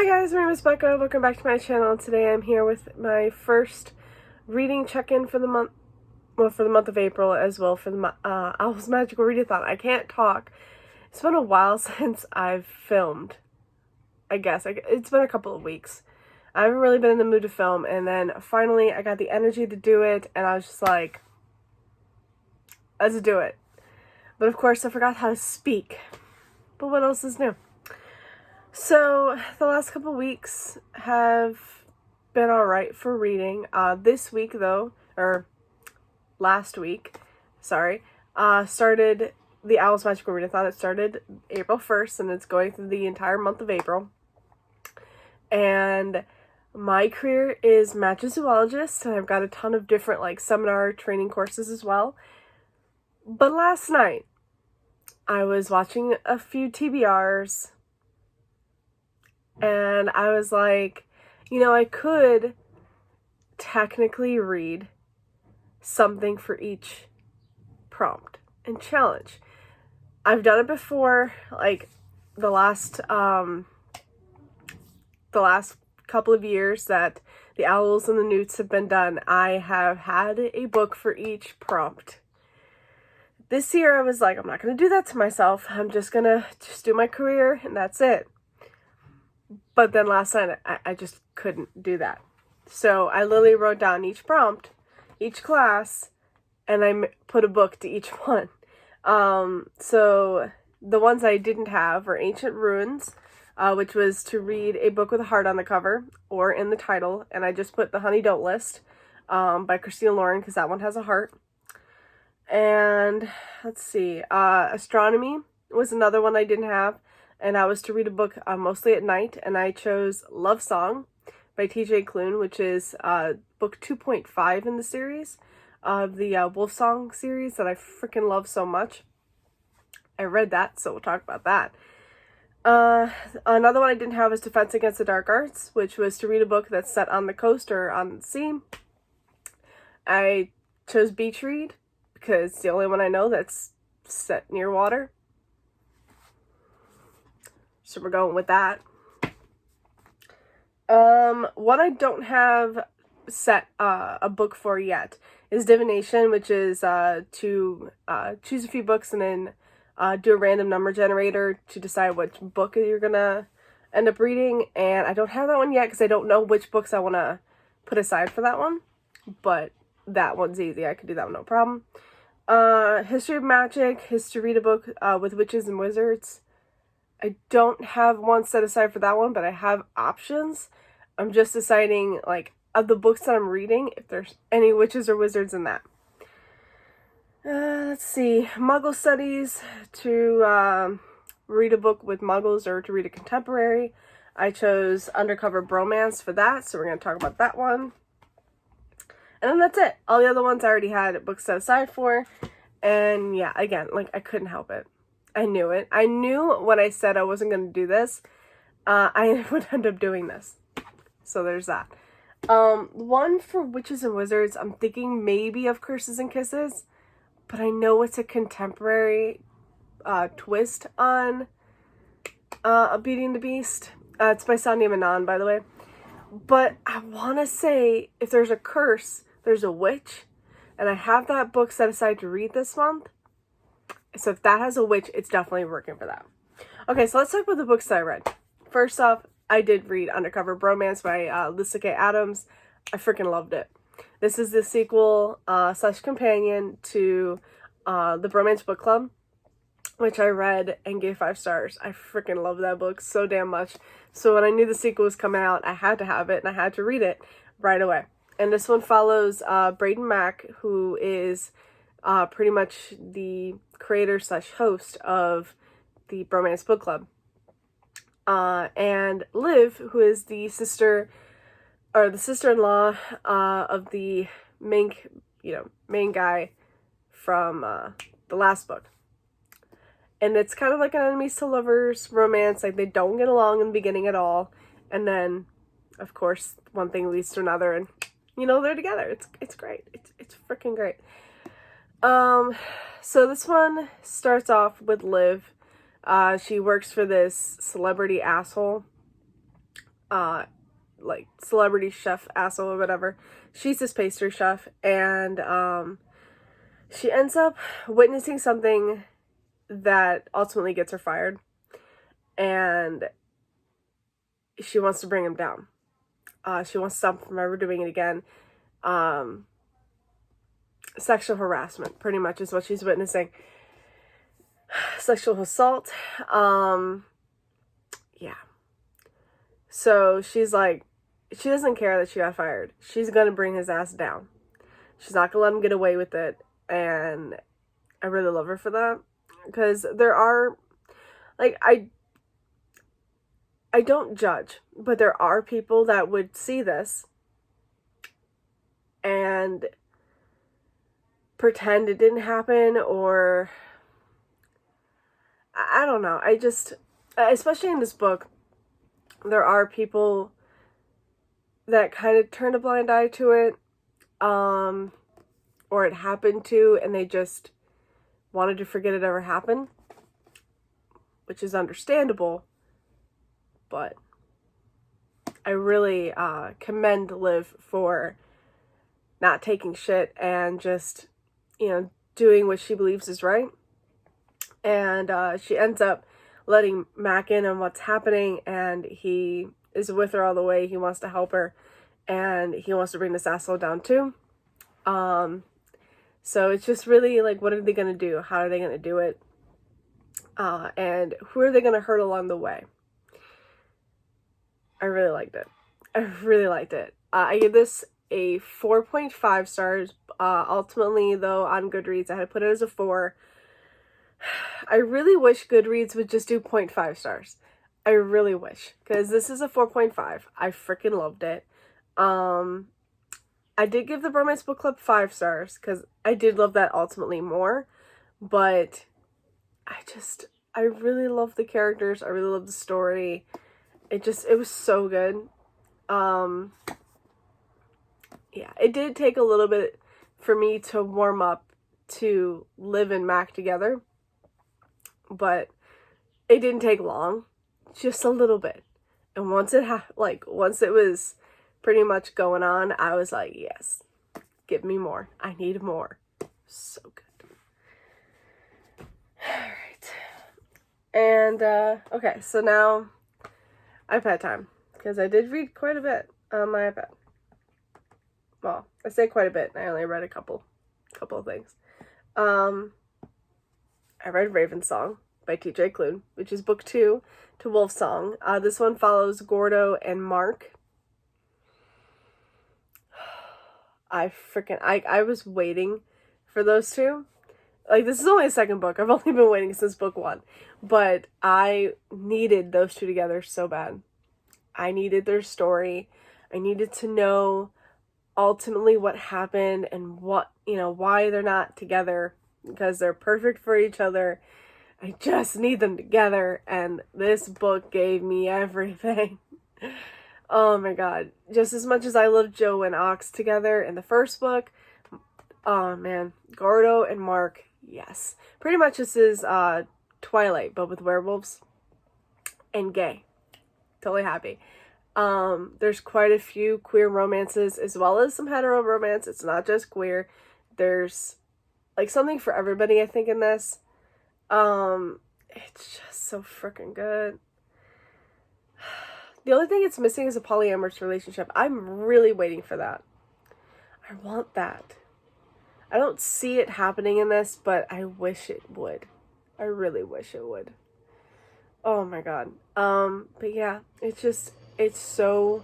Hi guys, my name is Becca. Welcome back to my channel. Today I'm here with my first reading check-in for the month, for the month of April, as well for the OWLS Magical Readathon. I can't talk. It's been a while since I've filmed. I guess it's been a couple of weeks. I haven't really been in the mood to film, and then finally I got the energy to do it, and I was just like, let's do it. But of course I forgot how to speak. But what else is new? So, the last couple weeks have been alright for reading. This week, though, or last week, sorry, started the OWLS Magical Readathon. It started April 1st, and it's going through the entire month of April. And my career is match zoologist, and I've got a ton of different, seminar training courses as well. But last night, I was watching a few TBRs, and I was like, I could technically read something for each prompt and challenge. I've done it before, the last couple of years that the owls and the newts have been done. I have had a book for each prompt. This year I was like, I'm not going to do that to myself. I'm just going to do my career and that's it. But then last night, I just couldn't do that. So I literally wrote down each prompt, each class, and I put a book to each one. So the ones I didn't have were Ancient Ruins, which was to read a book with a heart on the cover, or in the title, and I just put The Honey Don't List, by Christina Lauren, because that one has a heart. And, let's see, Astronomy was another one I didn't have. And I was to read a book mostly at night, and I chose Love Song by T.J. Klune, which is book 2.5 in the series of the Wolf Song series that I freaking love so much. I read that, so we'll talk about that. Another one I didn't have is Defense Against the Dark Arts, which was to read a book that's set on the coast or on the sea. I chose Beach Read because it's the only one I know that's set near water. So we're going with that. What I don't have set a book for yet is Divination, which is to choose a few books and then do a random number generator to decide which book you're gonna end up reading. And I don't have that one yet because I don't know which books I want to put aside for that one. But that one's easy. I could do that one, no problem. History of Magic is to read a book with witches and wizards. I don't have one set aside for that one, but I have options. I'm just deciding, of the books that I'm reading, if there's any witches or wizards in that. Let's see. Muggle Studies, to read a book with muggles or to read a contemporary. I chose Undercover Bromance for that, so we're going to talk about that one. And then that's it. All the other ones I already had books set aside for. And yeah, again, I couldn't help it. I knew it. I knew when I said I wasn't going to do this, I would end up doing this. So there's that. One for Witches and Wizards, I'm thinking maybe of Curses and Kisses, but I know it's a contemporary twist on Beauty and the Beast. It's by Sonia Manon, by the way. But I want to say, if there's a curse, there's a witch, and I have that book set aside to read this month. So if that has a witch, it's definitely working for that. Okay, so let's talk about the books that I read. First off, I did read Undercover Bromance by Lyssa Kay Adams. I freaking loved it. This is the sequel / companion to the Bromance Book Club, which I read and gave 5 stars. I freaking love that book so damn much. So when I knew the sequel was coming out, I had to have it, and I had to read it right away. And this one follows Braden Mack, who is pretty much the creator / host of the Bromance Book Club. And Liv, who is the sister-in-law of the main guy from the last book. And it's kind of like an enemies to lovers romance. They don't get along in the beginning at all. And then, of course, one thing leads to another, and they're together. It's great. It's freaking great. So this one starts off with Liv. She works for this celebrity asshole like celebrity chef asshole or whatever. She's this pastry chef, and she ends up witnessing something that ultimately gets her fired, and she wants to bring him down. She wants to stop him from ever doing it again. Sexual harassment, pretty much, is what she's witnessing. Sexual assault. Yeah. So she's like, she doesn't care that she got fired. She's gonna bring his ass down. She's not gonna let him get away with it. And I really love her for that. Because there are, like, I don't judge, but there are people that would see this and pretend it didn't happen, or I don't know. I just, especially in this book, there are people that kind of turn a blind eye to it, or it happened to, and they just wanted to forget it ever happened, which is understandable, but I really commend Liv for not taking shit and just, you know, doing what she believes is right. And she ends up letting Mac in on what's happening, and he is with her all the way. He wants to help her, and he wants to bring this asshole down too. So it's just really like, what are they going to do? How are they going to do it? And who are they going to hurt along the way? I really liked it. I really liked it. I give this a 4.5 stars. Ultimately, though, on Goodreads, I had to put it as a 4. I really wish Goodreads would just do 0.5 stars. I really wish. Because this is a 4.5. I freaking loved it. I did give the Bromance Book Club 5 stars. Because I did love that ultimately more. But I really love the characters. I really love the story. It was so good. Yeah, it did take a little bit for me to warm up to Liv and Mac together, but it didn't take long, just a little bit. And once it was pretty much going on, I was like, yes, give me more. I need more. So good. All right. And, okay, so now iPad time, because I did read quite a bit on my iPad. Well, I say quite a bit. I only read a couple of things. I read Raven Song by T.J. Klune, which is book 2 to Wolf Song. This one follows Gordo and Mark. I was waiting for those two. Like, this is only the second book. I've only been waiting since book 1. But I needed those two together so bad. I needed their story. I needed to know ultimately what happened and what, you know, why they're not together, because they're perfect for each other. I just need them together, and this book gave me everything. Oh my god. Just as much as I love Joe and Ox together in the first book, oh man, Gordo and Mark, yes. Pretty much this is Twilight, but with werewolves and gay. Totally happy. There's quite a few queer romances as well as some hetero romance. It's not just queer. There's like something for everybody, I think, in this. It's just so freaking good. The only thing it's missing is a polyamorous relationship. I'm really waiting for that. I want that. I don't see it happening in this, but I wish it would. I really wish it would. Oh my god. But yeah, it's so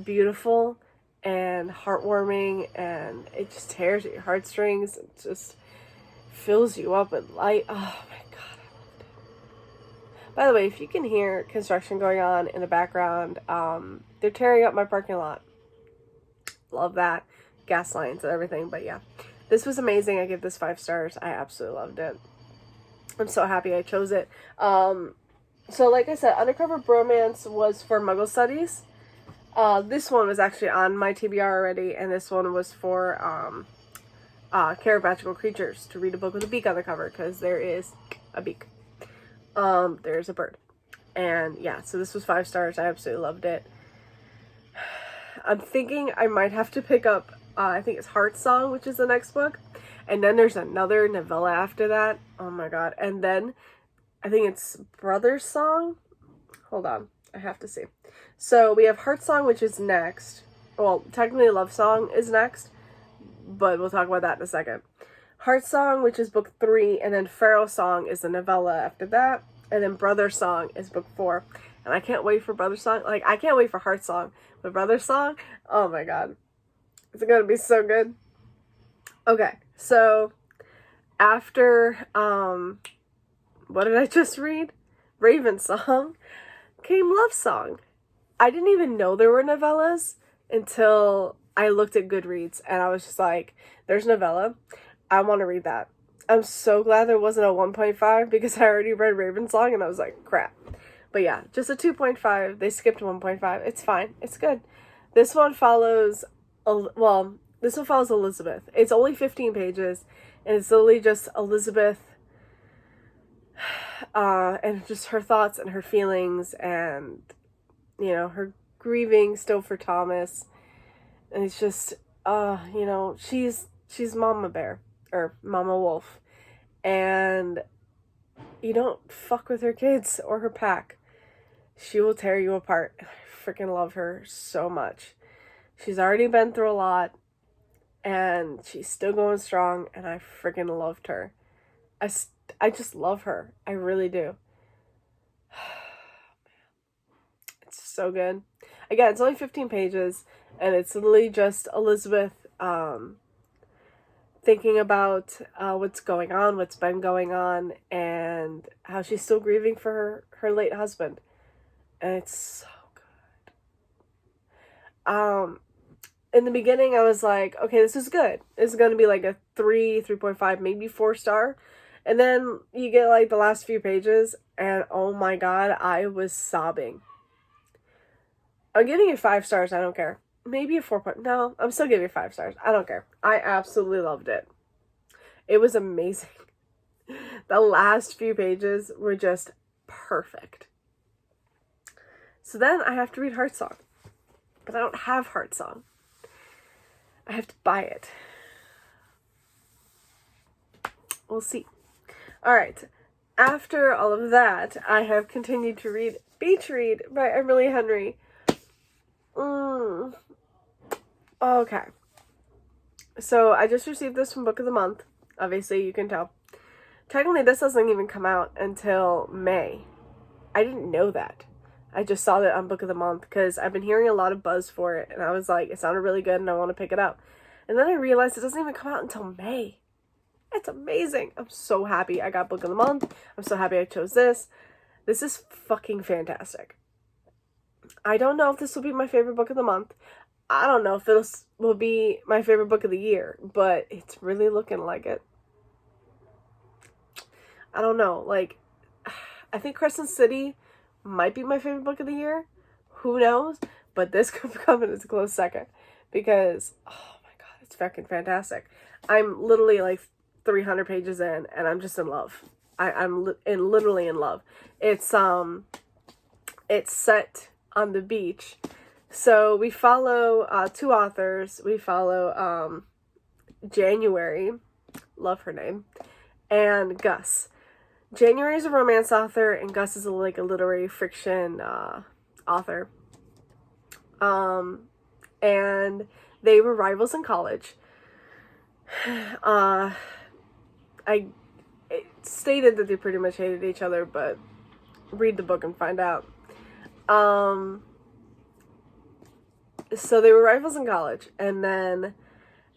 beautiful and heartwarming, and it just tears at your heartstrings. It just fills you up with light. Oh my god, I loved it. By the way, if you can hear construction going on in the background, they're tearing up my parking lot. Love that. Gas lines and everything, but yeah. This was amazing. I give this 5 stars. I absolutely loved it. I'm so happy I chose it. So like I said, Undercover Bromance was for Muggle Studies. This one was actually on my TBR already, and this one was for Care of Magical Creatures, to read a book with a beak on the cover, because there is a beak. There's a bird. And yeah, so this was 5 stars. I absolutely loved it. I'm thinking I might have to pick up, I think it's Heart Song, which is the next book. And then there's another novella after that. Oh my god. And then I think it's Brother's Song. Hold on. I have to see. So we have Heart Song, which is next. Well, technically Love Song is next, but we'll talk about that in a second. Heart Song, which is book 3, and then Pharaoh Song is the novella after that, and then Brother Song is book 4. And I can't wait for Brother Song. Like, I can't wait for Heart Song, but Brother Song, oh my god. It's gonna be so good. Okay, so after, what did I just read? Raven Song came Love Song. I didn't even know there were novellas until I looked at Goodreads, and I was just like, there's novella. I want to read that. I'm so glad there wasn't a 1.5 because I already read Raven Song and I was like, crap. But yeah, just a 2.5. They skipped 1.5. It's fine. It's good. This one follows, this one follows Elizabeth. It's only 15 pages, and it's literally just Elizabeth, and just her thoughts and her feelings, and, you know, her grieving still for Thomas. And it's just, you know, she's Mama Bear, or Mama Wolf, and you don't fuck with her kids or her pack. She will tear you apart. I freaking love her so much. She's already been through a lot, and she's still going strong, and I freaking loved her. I just love her. I really do. It's so good. Again, it's only 15 pages, and it's literally just Elizabeth, thinking about what's going on, what's been going on, and how she's still grieving for her late husband. And it's so good. In the beginning, I was like, okay, this is good. This is going to be like a 3.5, maybe 4 star. And then you get like the last few pages, and oh my god, I was sobbing. I'm giving it 5 stars, I don't care. Maybe a 4. No, I'm still giving it 5 stars. I don't care. I absolutely loved it. It was amazing. The last few pages were just perfect. So then I have to read Heart Song. But I don't have Heart Song. I have to buy it. We'll see. Alright. After all of that, I have continued to read Beach Read by Emily Henry. Okay. So I just received this from Book of the Month. Obviously, you can tell. Technically, this doesn't even come out until May. I didn't know that. I just saw it on Book of the Month because I've been hearing a lot of buzz for it, and I was like, it sounded really good and I want to pick it up. And then I realized it doesn't even come out until May. It's amazing. I'm so happy I got Book of the Month. I'm so happy I chose this. This is fucking fantastic. I don't know if this will be my favorite book of the month. I don't know if this will be my favorite book of the year, but it's really looking like it. I don't know. Like, I think Crescent City might be my favorite book of the year. Who knows? But this could come in as a close second because, oh my god, it's fucking fantastic. I'm literally like 300 pages in, and I'm just in love. I'm literally in love. It's set on the beach. So we follow 2 authors. We follow January, love her name, and Gus. January is a romance author, and Gus is a literary fiction author. And they were rivals in college. It stated that they pretty much hated each other, but read the book and find out. So they were rivals in college, and then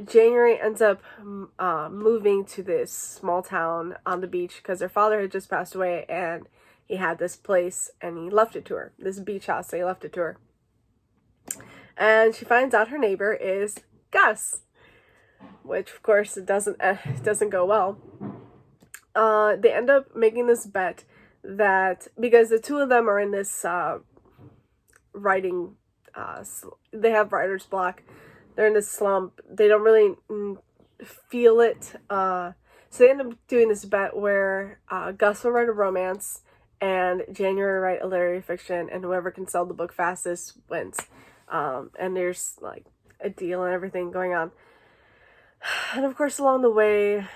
January ends up moving to this small town on the beach because her father had just passed away, and he had this place, and he left it to her. This beach house, so he left it to her. And she finds out her neighbor is Gus, which of course it doesn't go well. They end up making this bet that because the 2 of them are in this writing, they have writer's block. They're in this slump. They don't really feel it. So they end up doing this bet where Gus will write a romance and January write a literary fiction, and whoever can sell the book fastest wins. And there's like a deal and everything going on. And of course, along the way,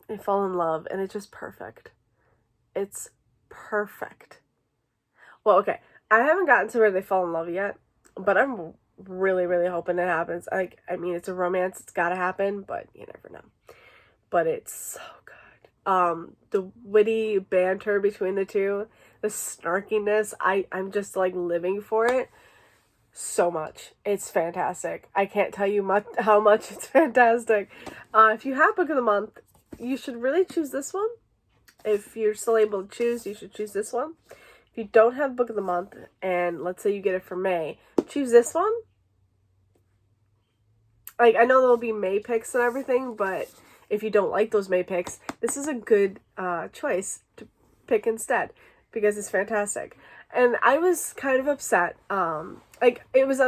they fall in love, and it's just perfect. It's perfect. Well, okay, I haven't gotten to where they fall in love yet, but I'm really, really hoping it happens. Like, I mean, it's a romance, it's gotta happen, but you never know. But it's so good. The witty banter between the two, the snarkiness, I'm just like living for it so much. It's fantastic. I can't tell you how much it's fantastic. If you have book of the month, you should really choose this one. If you're still able to choose, you should choose this one. If you don't have book of the month, and let's say you get it for May, choose this one. Like, I know there'll be May picks and everything, but if you don't like those May picks, this is a good choice to pick instead, because it's fantastic. And I was kind of upset. Like, it was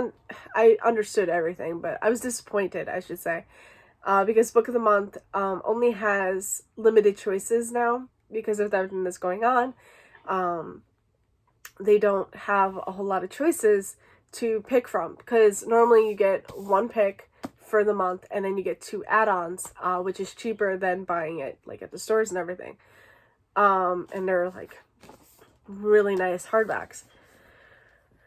I understood everything, but I was disappointed, I should say, because book of the month only has limited choices now because of everything that's going on. They don't have a whole lot of choices to pick from, because normally you get one pick for the month and then you get 2 add-ons, which is cheaper than buying it like at the stores and everything. And they're like really nice hardbacks.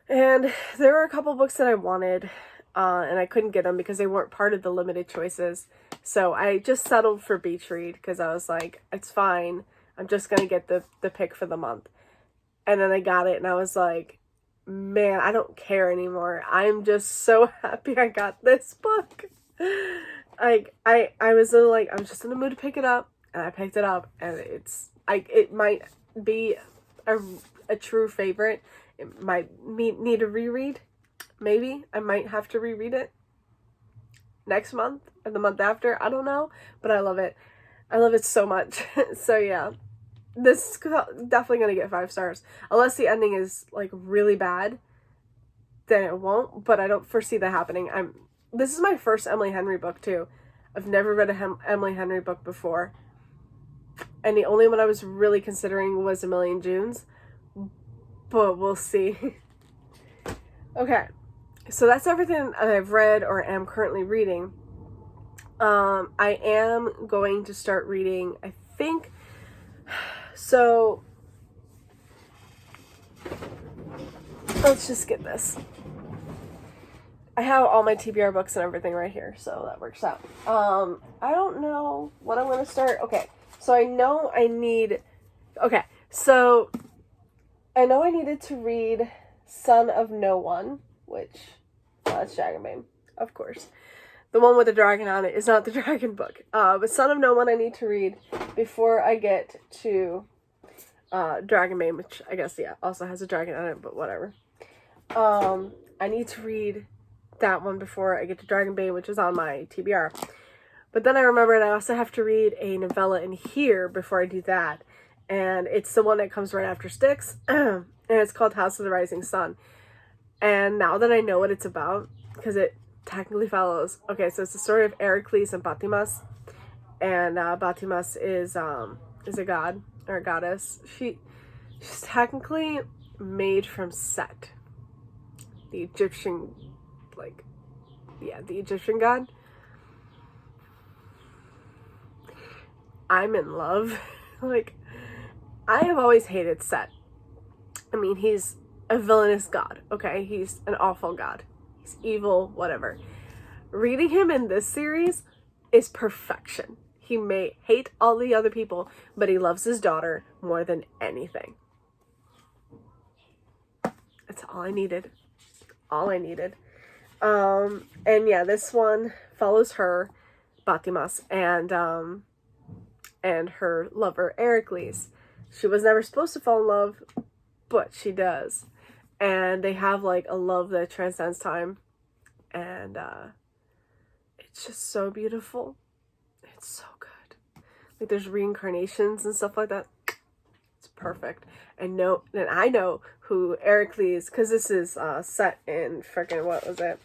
And there were a couple books that I wanted, and I couldn't get them because they weren't part of the limited choices. So I just settled for Beach Read because I was like, it's fine. I'm just going to get the pick for the month. And then I got it and I was like, man, I don't care anymore. I'm just so happy I got this book. Like, I was like, I'm just in the mood to pick it up, and I picked it up, and it might be a true favorite. It might need a reread. Maybe I might have to reread it next month or the month after. I don't know, but I love it. I love it so much. So yeah, this is definitely gonna get 5 stars. Unless the ending is like really bad, then it won't. But I don't foresee that happening. This is my first Emily Henry book too. I've never read a Emily Henry book before, and the only one I was really considering was A Million Junes. But we'll see. Okay, so that's everything that I've read or am currently reading. I am going to start reading, I think, so let's just get this. I have all my TBR books and everything right here, so that works out. I don't know what I'm going to start. Okay, so I know I needed to read Son of No One, which, that's Dragon Babe, of course. The one with the dragon on it is not the dragon book. But Son of No One I need to read before I get to Dragon Babe, which I guess, yeah, also has a dragon on it, but whatever. I need to read that one before I get to Dragon Babe, which is on my TBR. But then I remembered I also have to read a novella in here before I do that. And it's the one that comes right after Styx. And it's called House of the Rising Sun. And now that I know what it's about, because it technically follows. Okay, so it's the story of Heracles and Batimas. And Batimas is a god or a goddess. She's technically made from Set, the Egyptian, the Egyptian god. I'm in love. Like, I have always hated Set. I mean, he's a villainous god, okay? He's an awful god. He's evil, whatever. Reading him in this series is perfection. He may hate all the other people, but he loves his daughter more than anything. That's all I needed. All I needed. And yeah, this one follows her, Batimas, and her lover, Heracles. She was never supposed to fall in love, but she does. And they have like a love that transcends time. And it's just so beautiful. It's so good. Like, there's reincarnations and stuff like that. It's perfect. And I know who Heracles, because this is set in freaking, what was it?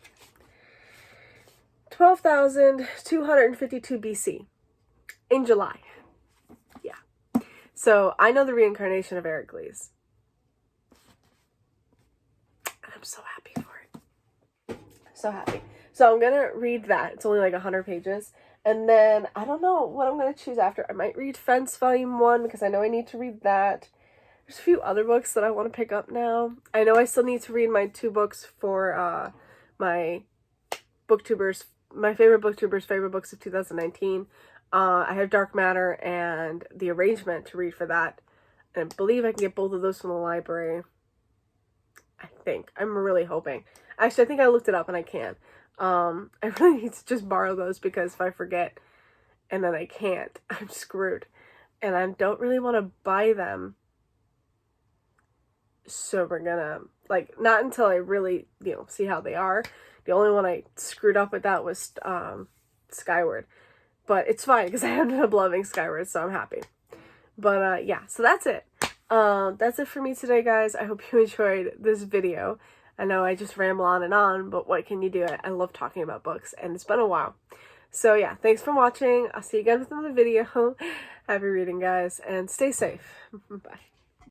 12,252 BC. In July. Yeah. So I know the reincarnation of Heracles. I'm so happy for it. so happy. So I'm gonna read that. It's only like 100 pages. And then I don't know what I'm gonna choose after. I might read Fence Volume 1 because I know I need to read that. There's a few other books that I want to pick up now. I know I still need to read my 2 books for my booktubers, my favorite booktubers' favorite books of 2019. I have Dark Matter and The Arrangement to read for that. And I believe I can get both of those from the library. I think. I'm really hoping. Actually, I think I looked it up and I can. I really need to just borrow those because if I forget and then I can't, I'm screwed. And I don't really want to buy them. So we're gonna, like, not until I really, see how they are. The only one I screwed up with that was Skyward. But it's fine because I ended up loving Skyward, so I'm happy. But yeah, so that's it. That's it for me today, guys. I hope you enjoyed this video. I know I just ramble on, but what can you do? I love talking about books, and it's been a while. So yeah, thanks for watching. I'll see you again with another video. Happy reading, guys, and stay safe. Bye.